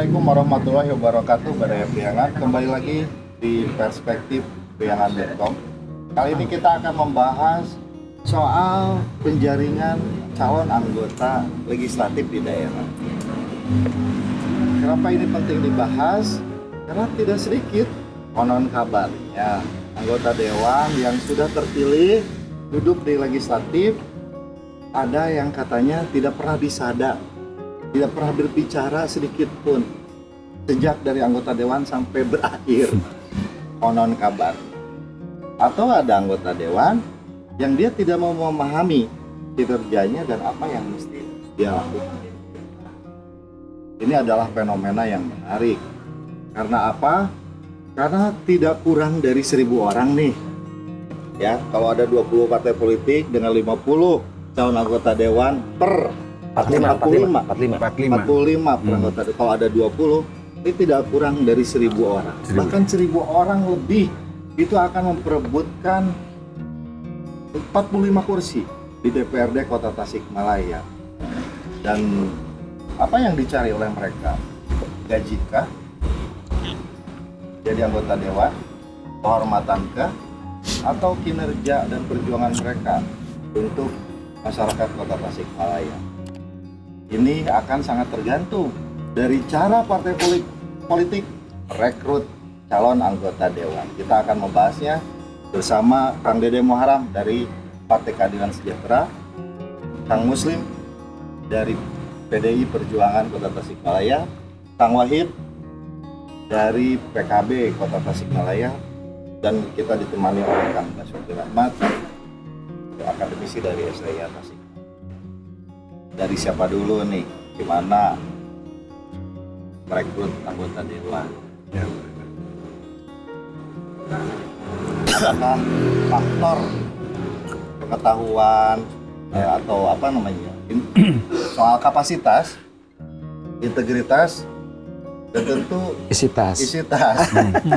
Assalamualaikum warahmatullahi wabarakatuh, Badai Priangan. Kembali lagi di Perspektif Priangan.com. Kali ini kita akan membahas soal penjaringan calon anggota legislatif di daerah. Kenapa ini penting dibahas? Karena tidak sedikit konon kabarnya anggota dewan yang sudah terpilih duduk di legislatif, ada yang katanya tidak pernah disada, tidak pernah berbicara sedikit pun sejak dari anggota dewan sampai berakhir, konon kabar. Atau ada anggota dewan yang dia tidak mau memahami kinerjanya dan apa yang mesti dia lakukan. Ini adalah fenomena yang menarik. Karena apa? Karena tidak kurang dari 1.000 orang nih. Ya, kalau ada 20 partai politik dengan 50 calon anggota dewan per 45 per anggota. Kalau ada 20, ini tidak kurang dari 1.000 orang. Bahkan 1.000 orang lebih itu akan memperebutkan 45 kursi di DPRD Kota Tasikmalaya. Dan apa yang dicari oleh mereka? Gajikah? Jadi anggota dewan? Kehormatankah? Atau kinerja dan perjuangan mereka untuk masyarakat Kota Tasikmalaya? Ini akan sangat tergantung dari cara partai politik rekrut calon anggota dewan. Kita akan membahasnya bersama Kang Dede Muharam dari Partai Keadilan Sejahtera, Kang Muslim dari PDI Perjuangan Kota Tasikmalaya, Kang Wahid dari PKB Kota Tasikmalaya, dan kita ditemani oleh Kang Basuki Rahmat, akademisi dari STIA Tasik. Dari siapa dulu nih? Gimana merekrut anggota dewan? Ya. Apakah faktor pengetahuan atau apa namanya soal kapasitas, integritas, dan tentu isitas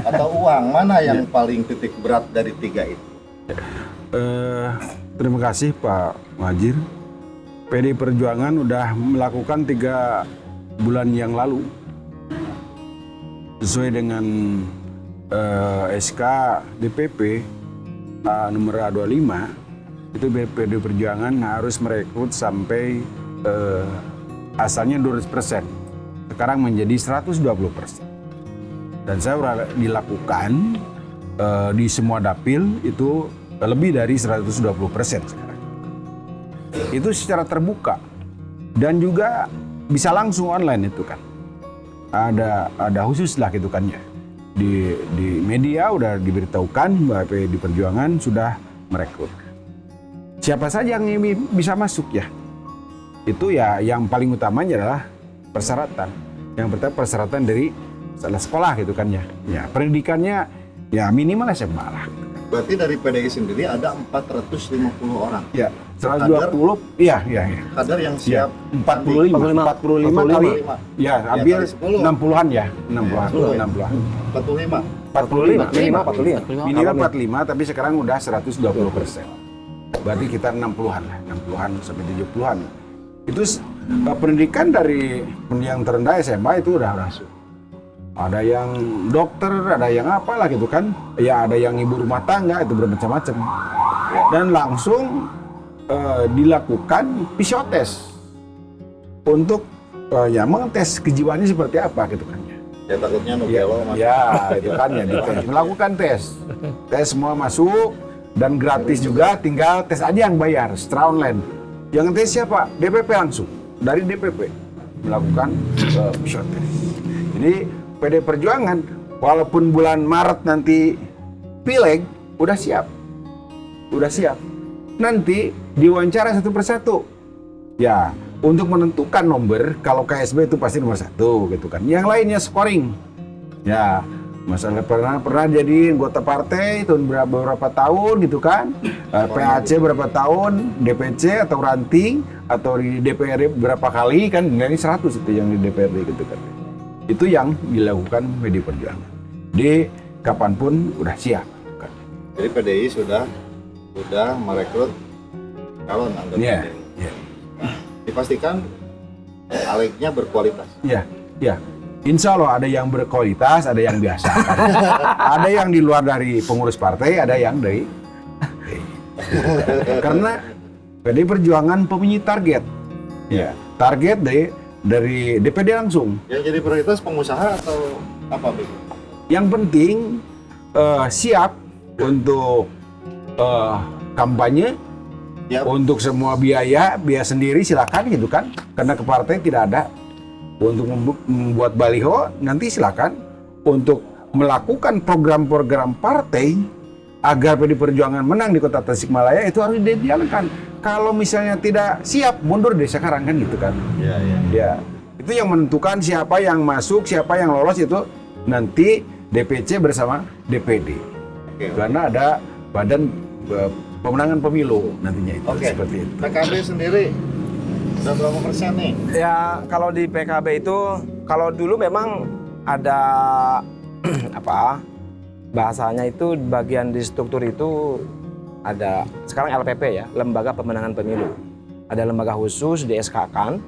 atau uang, mana yang paling titik berat dari tiga itu? Terima kasih Pak Majir. PDI Perjuangan udah melakukan 3 bulan yang lalu sesuai dengan SK DPP nomor 25, itu PDI Perjuangan harus merekrut sampai asalnya 200%, sekarang menjadi 120%. Dan saya sudah dilakukan di semua dapil itu lebih dari 120% sekarang. Itu secara terbuka dan juga bisa langsung online itu kan. Ada khusus lah gitu kan ya. Di media udah diberitahukan bahwa PDI Perjuangan sudah merekrut. Siapa saja yang bisa masuk ya? Itu ya yang paling utamanya adalah persyaratan. Yang pertama persyaratan dari sekolah gitu kan ya. Ya, pendidikannya ya minimal SMA lah. Berarti dari PDI sendiri ada 450 orang. Ya, 120. Iya. Kader yang siap 45 kali. Ya, hampir 60-an ya. 60-an. 45. Minimal 45 tapi sekarang udah 120%. Berarti kita 60-an lah, 60-an sampai 70-an. Itu pendidikan dari yang terendah SMA itu udah masuk. Ada yang dokter, ada yang apalah gitu kan. Ya ada yang ibu rumah tangga, itu bermacam-macam. Dan langsung dilakukan psikotest untuk ya mengetes kejiwaannya seperti apa gitu kan. Ya takutnya Nubelo ya itu kan ya dites. Melakukan tes semua masuk dan gratis juga, tinggal tes aja yang bayar secara online. Yang tes siapa? DPP langsung, dari DPP melakukan psikotest. Jadi PDI Perjuangan walaupun bulan Maret nanti pileg udah siap. Nanti diwawancara satu persatu. Ya, untuk menentukan nomor, kalau KSB itu pasti nomor 1 gitu kan. Yang lainnya scoring. Ya, masalah pernah jadi anggota partai tahun berapa tahun gitu kan. PAC berapa tahun, DPC atau ranting atau di DPRD berapa kali kan, dari 100 itu yang di DPRD gitu kan. Itu yang dilakukan PDI Perjuangan. Di kapanpun udah siap. Kan. Jadi PDI sudah merekrut calon anggota dewan. Yeah. Dipastikan calegnya berkualitas. Iya. Insya Allah ada yang berkualitas, ada yang biasa. Ada yang di luar dari pengurus partai, ada yang dari. Karena PDI Perjuangan mempunyai target. Ya, target dari DPD langsung. Yang jadi prioritas pengusaha atau apa, Bik? Yang penting siap untuk kampanye, Yap. untuk semua biaya sendiri silakan gitu kan. Karena ke partai tidak ada. Untuk membuat baliho nanti silakan. Untuk melakukan program-program partai agar PDI Perjuangan menang di Kota Tasikmalaya itu harus dijalankan. Kalau misalnya tidak siap, mundur deh sekarang kan gitu kan. Iya. Ya, itu yang menentukan siapa yang masuk, siapa yang lolos itu nanti DPC bersama DPD. Oke. Karena ada Badan Pemenangan Pemilu nantinya itu Oke. seperti itu. PKB sendiri udah berapa persen nih? Ya kalau di PKB itu, kalau dulu memang ada apa bahasanya itu bagian di struktur itu ada sekarang LPP ya, Lembaga Pemenangan Pemilu. Ada lembaga khusus di SK-kan,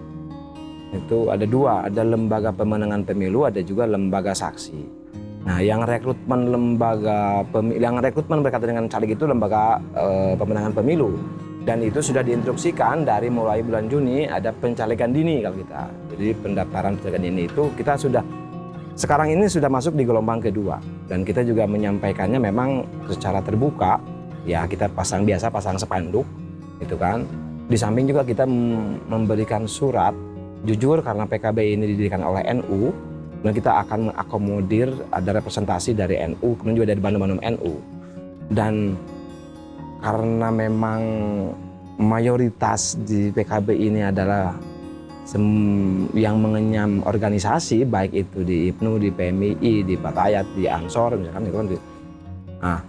itu ada dua, ada Lembaga Pemenangan Pemilu, ada juga lembaga saksi. Nah, yang rekrutmen berkaitan dengan caleg itu Lembaga Pemenangan Pemilu. Dan itu sudah diinstruksikan dari mulai bulan Juni ada pencalekan dini kalau kita. Jadi pendaftaran pencalekan dini itu kita sudah sekarang ini sudah masuk di gelombang kedua. Dan kita juga menyampaikannya memang secara terbuka. Ya kita pasang spanduk gitu kan. Di samping juga kita memberikan surat jujur karena PKB ini didirikan oleh NU. Dan kita akan mengakomodir ada representasi dari NU, kemudian juga dari Bandung NU. Dan karena memang mayoritas di PKB ini adalah yang mengenyam organisasi, baik itu di IPNU, di PMII, di Patayat, di Ansor, misalkan itu kan. Nah,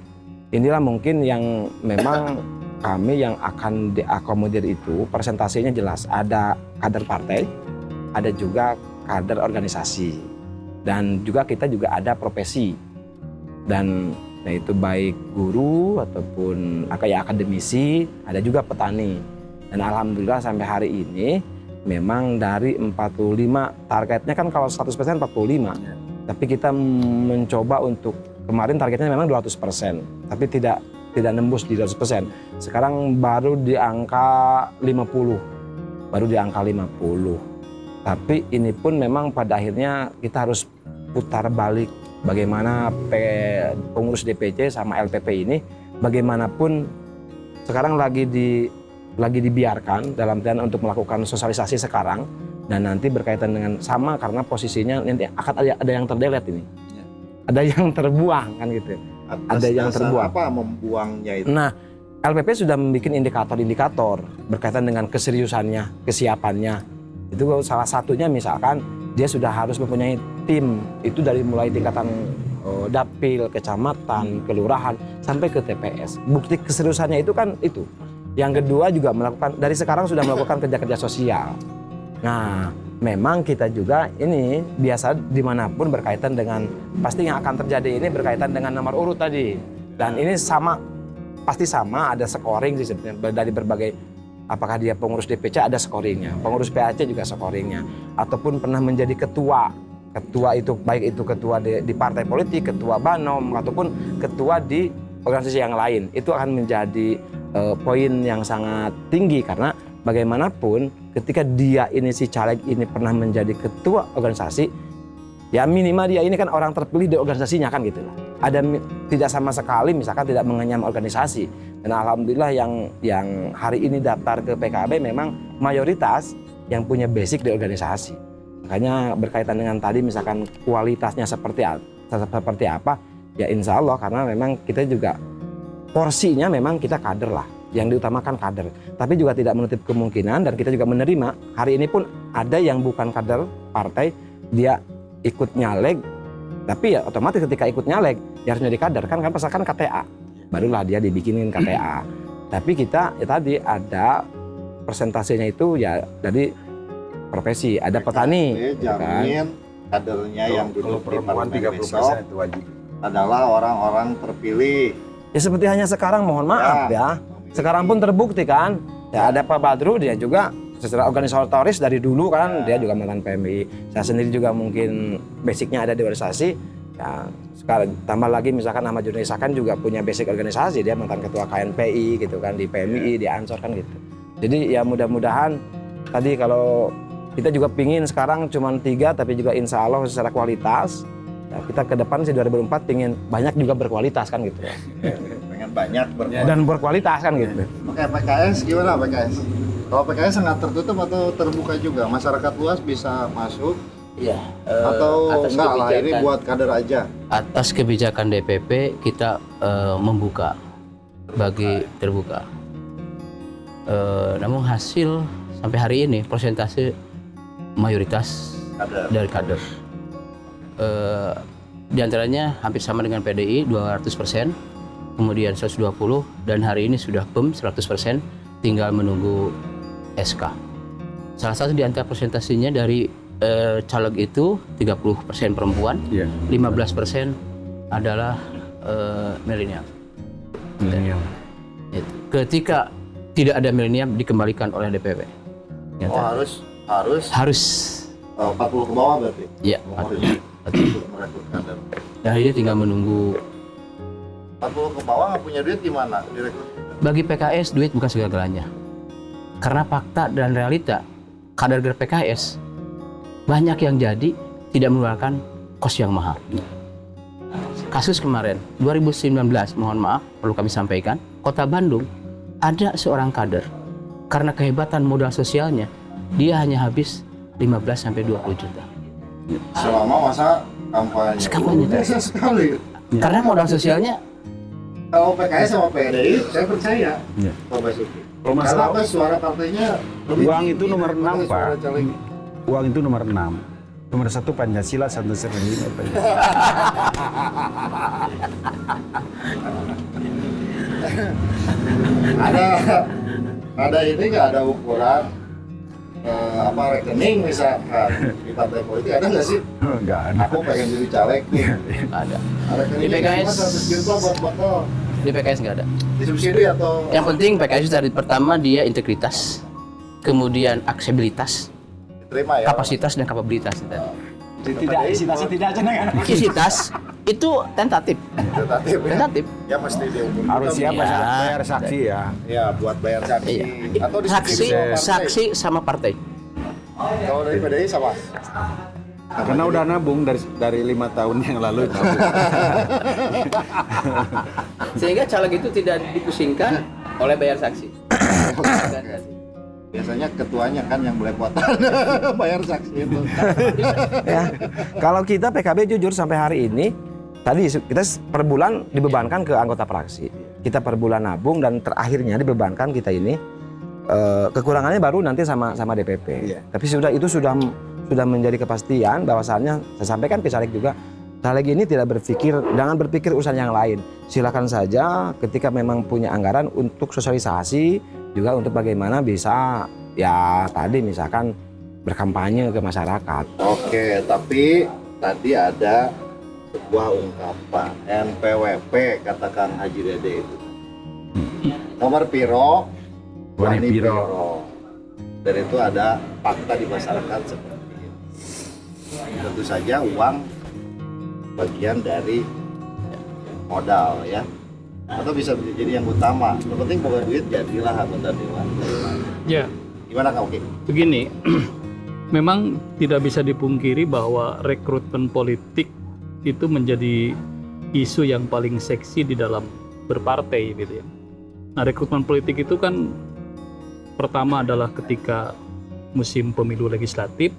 inilah mungkin yang memang kami yang akan diakomodir itu presentasinya jelas. Ada kader partai, ada juga kader organisasi, dan juga kita juga ada profesi. Dan nah itu baik guru ataupun kayak akademisi, ada juga petani. Dan alhamdulillah sampai hari ini memang dari 45 targetnya kan kalau 100% 45. Tapi kita mencoba untuk kemarin targetnya memang 200%, tapi tidak nembus di 200%. Sekarang baru di angka 50. Baru di angka 50. Tapi ini pun memang pada akhirnya kita harus putar balik bagaimana pengurus DPC sama LPP ini bagaimanapun sekarang lagi dibiarkan dalam artian untuk melakukan sosialisasi sekarang dan nanti berkaitan dengan sama karena posisinya nanti akan ada yang terdelete ini. Ada yang terbuang kan gitu. Ada yang terbuang. Apa membuangnya itu? Nah, LPP sudah membuat indikator-indikator berkaitan dengan keseriusannya, kesiapannya. Itu salah satunya misalkan dia sudah harus mempunyai tim itu dari mulai tingkatan dapil, kecamatan, kelurahan sampai ke TPS. Bukti keseriusannya itu kan itu. Yang kedua juga melakukan dari sekarang sudah melakukan kerja-kerja sosial. Nah, memang kita juga ini biasa dimanapun berkaitan dengan pasti yang akan terjadi ini berkaitan dengan nomor urut tadi. Dan ini pasti sama ada scoring sih sebenarnya dari berbagai. Apakah dia pengurus DPC ada scoringnya, pengurus PAC juga scoringnya, ataupun pernah menjadi ketua itu baik itu ketua di partai politik, ketua Banom, ataupun ketua di organisasi yang lain. Itu akan menjadi poin yang sangat tinggi karena bagaimanapun ketika dia ini si caleg ini pernah menjadi ketua organisasi, ya minimal dia ini kan orang terpilih di organisasinya kan gitu lah. Ada tidak sama sekali misalkan tidak mengenyam organisasi. Dan alhamdulillah yang hari ini daftar ke PKB memang mayoritas yang punya basic di organisasi. Makanya berkaitan dengan tadi misalkan kualitasnya seperti apa, ya insya Allah karena memang kita juga porsinya memang kita kader lah. Yang diutamakan kader. Tapi juga tidak menutup kemungkinan dan kita juga menerima hari ini pun ada yang bukan kader partai, dia ikut nyalek, tapi ya otomatis ketika ikut nyalek dia harus menjadi kader kan misalkan KTA. Barulah dia dibikinin KTA. Tapi kita ya tadi ada persentasenya itu ya dari profesi, ada petani. Jamin kadernya yang duduk di parlemen besok itu wajib. adalah orang-orang terpilih. Ya seperti hanya sekarang mohon maaf ya. Sekarang pun terbukti kan. Ya ada Pak Badru dia juga secara organisatoris dari dulu kan dia juga mantan PMI. Saya sendiri juga mungkin basicnya ada di organisasi. Ya, sekarang tambah lagi misalkan Ahmad Juni Isakan juga punya basic organisasi, dia mantan ketua KNPI gitu kan, di PMI, di Ansor kan gitu. Jadi ya mudah-mudahan tadi kalau kita juga pingin sekarang cuma 3 tapi juga insya Allah secara kualitas. Ya, kita ke depan sih 2004 pingin banyak juga berkualitas kan gitu. Pengen banyak Dan berkualitas kan gitu. Oke, PKS gimana PKS? Kalau PKS sangat tertutup atau terbuka juga? Masyarakat luas bisa masuk? Iya. Atau Atas enggak lah, ini kebijakan- buat kader aja? Atas kebijakan DPP kita membuka bagi terbuka. Namun hasil sampai hari ini persentase mayoritas Kader. dari kader. Di antaranya hampir sama dengan PDI 200%, kemudian 120 dan hari ini sudah PEM 100%, tinggal menunggu SK. Salah satu di antara presentasinya dari caleg itu 30% perempuan, Iya. 15% adalah milenial. Milenial. Itu. Ketika tidak ada milenial dikembalikan oleh DPP. Oh, harus Harus 40 ke bawah berarti? ya. Memori untuk merekrut kader. Dan ini tinggal menunggu. 40 ke bawah nggak punya duit gimana direkrut? Bagi PKS duit bukan segala-galanya. Karena fakta dan realita kader PKS banyak yang jadi tidak mengeluarkan kos yang mahal. Kasus kemarin 2019, mohon maaf perlu kami sampaikan, Kota Bandung ada seorang kader karena kehebatan modal sosialnya dia hanya habis 15 sampai 20 juta. Selama masa kampanye. Kampanye. Biasa sekali. Karena modal sosialnya Kalau PKS sama PDI, saya percaya. Iya. Pak Basuki. Kalau Karena masalah apa suara partainya lebih uang tinggi itu nomor daripada 6, suara Pak. caleg. Uang itu nomor 6. Nomor 1 Pancasila, 1 ada ini nggak ada ukuran apa rekening misalkan di partai politik ada nggak sih? Enggak ada. Aku pengen jadi caleg nih. ada. Rekeningnya Di PKS. cuma 100 juta buat botol. Di PKS nggak ada. Disubsidi atau Yang penting PKS dari pertama dia integritas, kemudian aksesibilitas, diterima ya? kapasitas dan kapabilitas. Tidak, isitasi tidak aja kan. Kapasitas itu tentatif, Tentatif ya? tentatif. Ya mesti diumumkan. Harus siap Ya. bayar saksi ya. Ya buat bayar saksi. Iya. Atau Saksi, disubsidi sama partai. saksi sama partai. Kalau dari PDI sama? Karena udah nabung dari 5 tahun yang lalu. Sehingga caleg itu tidak dipusingkan oleh bayar saksi. Biasanya ketuanya kan yang belepotan bayar saksi itu. Ya. Kalau kita PKB jujur sampai hari ini, tadi kita per bulan dibebankan ke anggota fraksi. Kita per bulan nabung dan terakhirnya dibebankan kita ini kekurangannya baru nanti sama DPP. Iya. Tapi itu sudah menjadi kepastian bahwasannya saya sampaikan ke caleg juga, caleg ini jangan berpikir urusan yang lain. Silakan saja ketika memang punya anggaran untuk sosialisasi juga untuk bagaimana bisa ya tadi misalkan berkampanye ke masyarakat. Oke, tapi tadi ada sebuah ungkapan NPWP kata Kang Haji Dede itu. Nomor piro, wani piro. Dan itu ada fakta di masyarakat seperti itu. Tentu saja uang bagian dari modal ya. Atau bisa jadi yang utama. Yang penting bawa duit jadilah anggota dewan. Ya, Gimana Kang Oki? begini, memang tidak bisa dipungkiri bahwa rekrutmen politik itu menjadi isu yang paling seksi di dalam berpartai gitu ya. Nah, rekrutmen politik itu kan pertama adalah ketika musim pemilu legislatif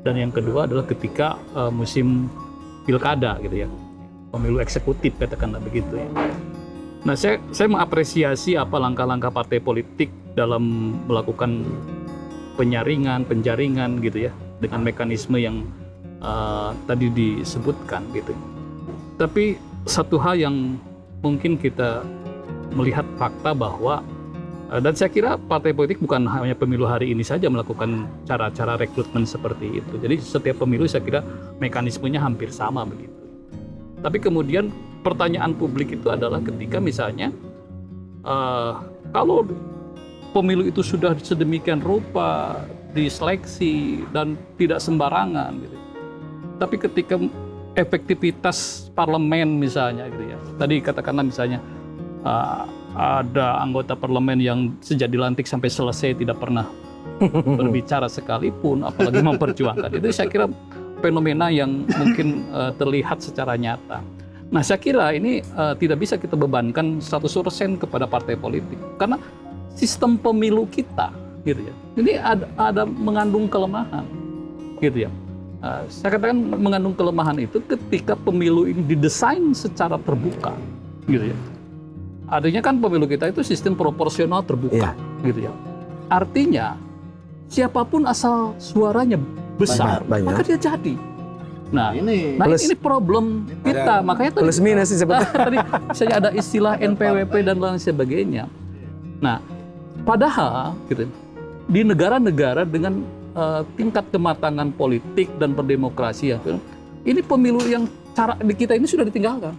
dan yang kedua adalah ketika musim pilkada gitu ya. Pemilu eksekutif katakanlah begitu ya. Nah, saya mengapresiasi apa langkah-langkah partai politik dalam melakukan penjaringan gitu ya dengan mekanisme yang tadi disebutkan gitu. Tapi satu hal yang mungkin kita melihat fakta bahwa dan saya kira partai politik bukan hanya pemilu hari ini saja melakukan cara-cara rekrutmen seperti itu. Jadi setiap pemilu saya kira mekanismenya hampir sama begitu. Tapi kemudian pertanyaan publik itu adalah ketika misalnya kalau pemilu itu sudah sedemikian rupa diseleksi dan tidak sembarangan gitu. Tapi ketika efektivitas parlemen misalnya gitu ya, tadi katakanlah misalnya ada anggota parlemen yang sejak dilantik sampai selesai tidak pernah berbicara sekalipun, apalagi memperjuangkan, itu saya kira fenomena yang mungkin terlihat secara nyata. Nah, saya kira ini tidak bisa kita bebankan 100% kepada partai politik, karena sistem pemilu kita, gitu ya, ini ada mengandung kelemahan, gitu ya. Saya katakan mengandung kelemahan itu ketika pemilu ini didesain secara terbuka, gitu ya. Artinya kan pemilu kita itu sistem proporsional terbuka, gitu ya. Artinya siapapun asal suaranya besar, maka dia jadi. Nah, ini problem kita, makanya tadi, Plus minus sih sebetulnya. tadi misalnya ada istilah NPWP dan lain sebagainya. Nah, padahal gitu, di negara-negara dengan tingkat kematangan politik dan berdemokrasi, ini pemilu yang cara di kita ini sudah ditinggalkan,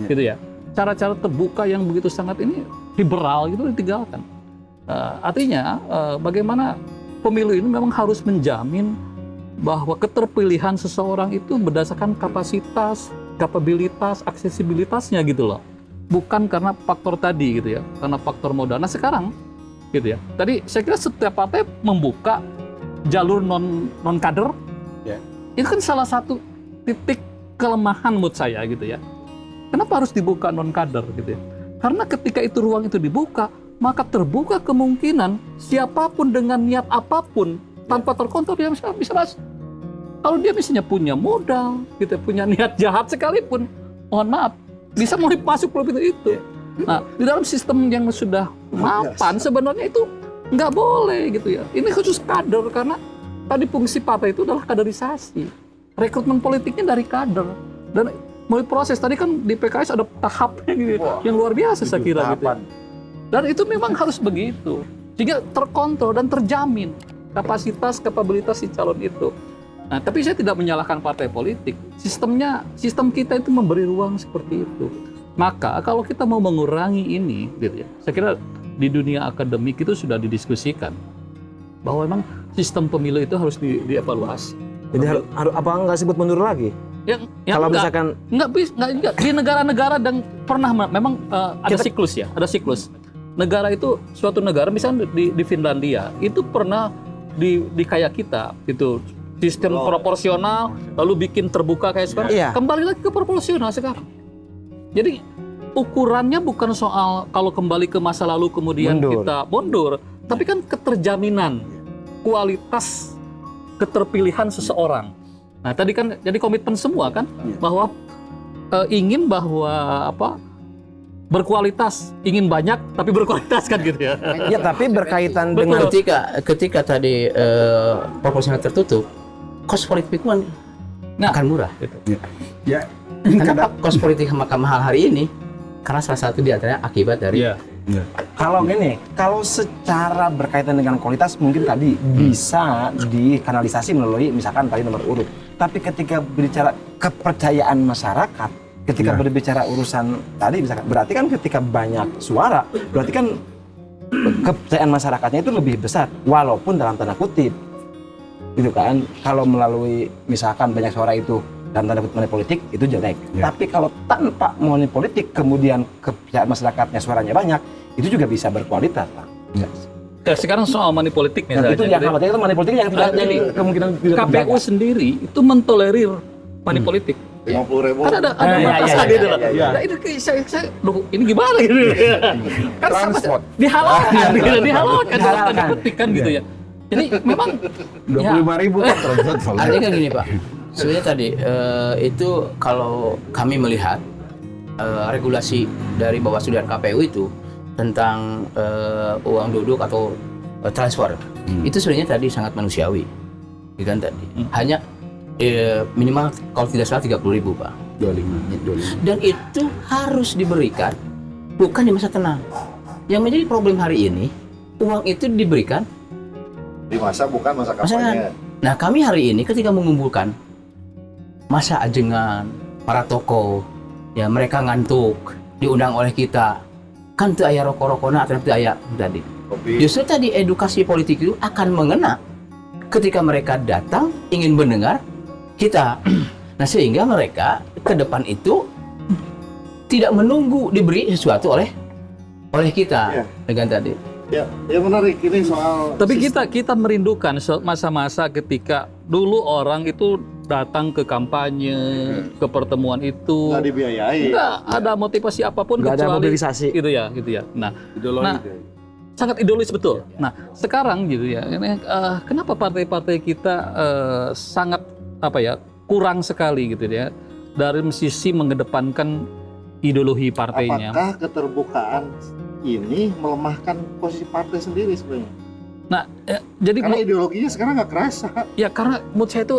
gitu ya. Cara-cara terbuka yang begitu sangat ini liberal itu ditinggalkan. Artinya bagaimana pemilu ini memang harus menjamin bahwa keterpilihan seseorang itu berdasarkan kapasitas, kapabilitas, aksesibilitasnya gitu loh. Bukan karena faktor tadi gitu ya, karena faktor modal. Nah sekarang gitu ya, tadi saya kira setiap partai membuka jalur non kader, itu kan salah satu titik kelemahan menurut saya gitu ya. Kenapa harus dibuka non kader gitu ya? Karena ketika itu ruang itu dibuka, maka terbuka kemungkinan siapapun dengan niat apapun tanpa terkontrol dia bisa masuk. Kalau dia misalnya punya modal, gitu, punya niat jahat sekalipun, mohon maaf, bisa mulai masuk klub itu. Nah, di dalam sistem yang sudah mapan sebenarnya itu nggak boleh gitu ya. Ini khusus kader karena tadi fungsi partai itu adalah kaderisasi. Rekrutmen politiknya dari kader dan melalui proses. Tadi kan di PKS ada tahapnya gitu, yang luar biasa saya kira gitu. Dan itu memang harus begitu, sehingga terkontrol dan terjamin kapasitas, kapabilitas si calon itu. Nah, tapi saya tidak menyalahkan partai politik. Sistem kita itu memberi ruang seperti itu. Maka kalau kita mau mengurangi ini, gitu ya, saya kira di dunia akademik itu sudah didiskusikan bahwa memang sistem pemilu itu harus dievaluasi. Jadi apa nggak sebut mundur lagi? Kalau misalkan enggak di negara-negara dan pernah memang ada siklus ya, ada siklus. Negara itu suatu negara misalnya di Finlandia itu pernah di kayak kita itu sistem proporsional lalu bikin terbuka kayak sekarang, kembali lagi ke proporsional sekarang. Jadi ukurannya bukan soal kalau kembali ke masa lalu kemudian kita mundur, tapi kan keterjaminan kualitas keterpilihan seseorang. Nah, tadi kan jadi komitmen semua kan bahwa ingin bahwa berkualitas, ingin banyak tapi berkualitas kan gitu ya. Ya, tapi berkaitan dengan ketika tadi proporsional tertutup, kos politik pun akan murah. Ya. Kenapa kos politik mahal hari ini? Karena salah satu di antaranya akibat dari Kalau gini, kalau secara berkaitan dengan kualitas mungkin tadi bisa dikanalisasi melalui misalkan tadi nomor urut. Tapi ketika berbicara kepercayaan masyarakat, ketika berbicara urusan tadi misalkan, berarti kan ketika banyak suara, berarti kan kepercayaan masyarakatnya itu lebih besar, walaupun dalam tanda kutip, gitu kan. Kalau melalui misalkan banyak suara itu dalam tanda kutip money politik itu jelek. Tapi kalau tanpa money politik kemudian kepercayaan masyarakatnya suaranya banyak, itu juga bisa berkualitas, Pak. Sekarang soal money politik misalnya. Nah, itu yang khawatir itu money politik yang tidak jadi kemungkinan tidak KPU terjaga. sendiri itu mentolerir money politik. 50.000. Kan ada batasan gitu loh. Nah, itu saya ini gimana gitu. Kan sama dihalalkan tanda petik kan gitu ya. Jadi memang 25.000 kan transport. Artinya kan gini Pak, sebenarnya tadi itu kalau kami melihat regulasi dari Bawaslu dan KPU itu tentang uang duduk atau transfer, itu sebenarnya tadi sangat manusiawi, kan tadi. Hanya minimal kalau tidak salah 30.000 Pak. 25. Dan itu harus diberikan bukan di masa tenang. Yang menjadi problem hari ini, uang itu diberikan Di masa bukan masa kampanye. Nah, kami hari ini ketika mengumpulkan masa ajengan, para tokoh, ya mereka ngantuk, diundang oleh kita. kan teu aya rokok-rokona atau teu aya tadi. Kopi. Justru tadi edukasi politik itu akan mengena ketika mereka datang ingin mendengar kita. Nah, sehingga mereka ke depan itu tidak menunggu diberi sesuatu oleh kita Iya. dengan tadi. Ya, menarik ini soal. Tapi sistem. kita merindukan masa-masa ketika dulu orang itu datang ke kampanye, ke pertemuan itu, Nggak dibiayai. nggak ada motivasi apapun Nggak ada kecuali mobilisasi. gitu ya. Nah, Ideologi Nah, itu. sangat ideologis betul. Nah, sekarang gitu ya, ini, kenapa partai-partai kita sangat kurang sekali gitu ya dari sisi mengedepankan ideologi partainya. Apakah keterbukaan ini melemahkan posisi partai sendiri sebenarnya? Nah, jadi Karena ideologinya sekarang nggak kerasa. ya karena menurut saya itu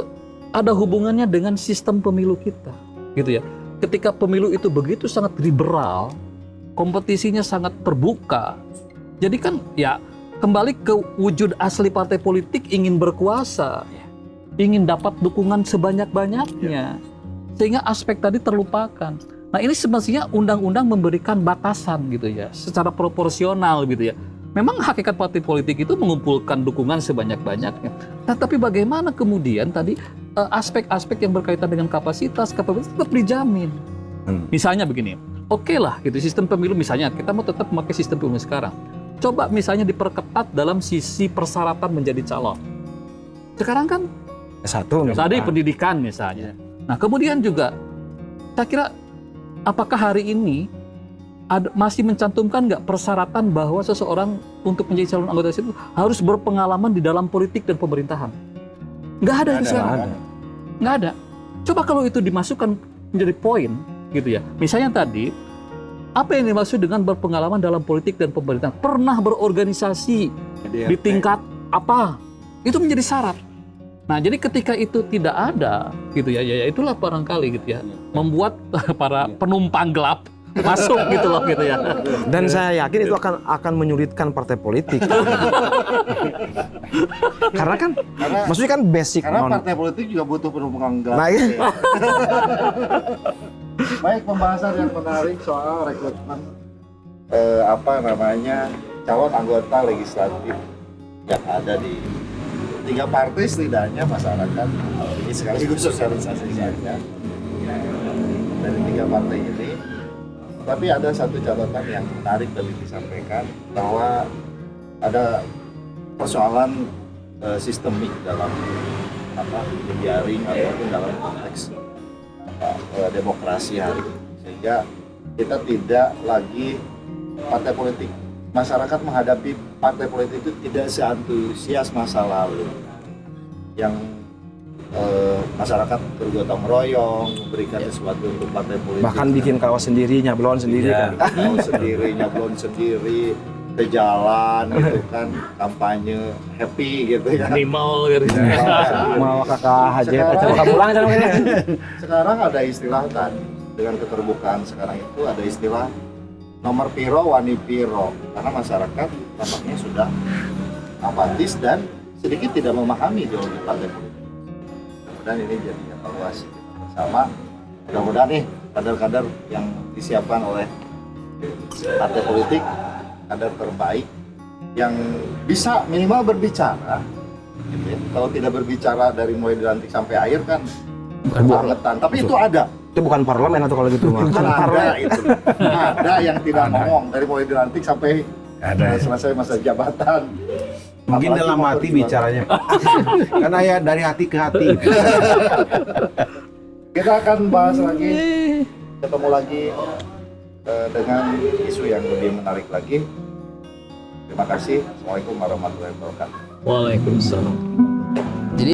ada hubungannya dengan sistem pemilu kita, gitu ya. Ketika pemilu itu begitu sangat liberal, kompetisinya sangat terbuka. Jadi kan ya kembali ke wujud asli partai politik ingin berkuasa, ingin dapat dukungan sebanyak-banyaknya, sehingga aspek tadi terlupakan. Nah ini semestinya undang-undang memberikan batasan gitu ya, secara proporsional gitu ya. Memang hakikat partai politik itu mengumpulkan dukungan sebanyak-banyaknya. Nah, tapi bagaimana kemudian tadi aspek-aspek yang berkaitan dengan kapasitas tetap dijamin. Misalnya begini, oke lah gitu sistem pemilu misalnya kita mau tetap memakai sistem pemilu sekarang. Coba misalnya diperketat dalam sisi persyaratan menjadi calon. Sekarang kan S1 tadi pendidikan misalnya. Nah, kemudian juga saya kira apakah hari ini masih mencantumkan nggak persyaratan bahwa seseorang untuk menjadi calon anggota itu harus berpengalaman di dalam politik dan pemerintahan? Nggak ada itu sekarang. Nggak ada. Coba kalau itu dimasukkan menjadi poin, gitu ya. Misalnya tadi, apa yang dimaksud dengan berpengalaman dalam politik dan pemerintahan? Pernah berorganisasi di tingkat apa? Itu menjadi syarat. Nah, jadi ketika itu tidak ada, gitu ya, ya itulah barangkali gitu ya, membuat para penumpang gelap masuk gitu loh gitu ya. Dan saya yakin itu akan menyulitkan partai politik. Karena maksudnya kan basic Karena partai politik juga butuh penumpang gelap. Nah, iya. Baik, pembahasan yang menarik soal rekrutmen calon anggota legislatif yang ada di 3 partai setidaknya masyarakat ini sekaligus sosialisasi saja dari 3 partai ini. Tapi ada satu catatan yang menarik tadi disampaikan bahwa ada persoalan sistemik dalam menjaring ataupun dalam konteks demokrasi hari ini, sehingga kita tidak lagi partai politik, masyarakat menghadapi partai politik itu tidak seantusias masa lalu yang masyarakat bergotong royong memberikan sesuatu untuk partai politik, bahkan bikin kaos sendiri, nyablon sendiri kan. kaos sendiri, nyablon sendiri, ke jalan gitu kan, kampanye happy gitu ya. Di mall gitu. Mau kakak Haji Sekarang- kakak pulang kan. Sekarang ada istilah tadi, dengan keterbukaan sekarang itu ada istilah nomor piro wani piro, karena masyarakat tampaknya sudah apatis dan sedikit tidak memahami ideologi partai politik. Mudah-mudahan ini jadi evaluasi kita bersama. Mudah-mudahan nih kader-kader yang disiapkan oleh partai politik, kader terbaik yang bisa minimal berbicara, gitu ya. Kalau tidak berbicara dari mulai dilantik sampai akhir kan kebangetan. Tapi itu ada. Itu bukan parlemen atau kalau gitu mah. Kan ada itu. Ada yang tidak ngomong dari mulai dilantik sampai selesai masa jabatan. Mungkin Apalagi dalam mau hati berjuang. bicaranya. Karena ya dari hati ke hati. Kita akan bahas lagi, ketemu lagi dengan isu yang lebih menarik lagi. Terima kasih. Assalamualaikum warahmatullahi wabarakatuh. Waalaikumsalam. Jadi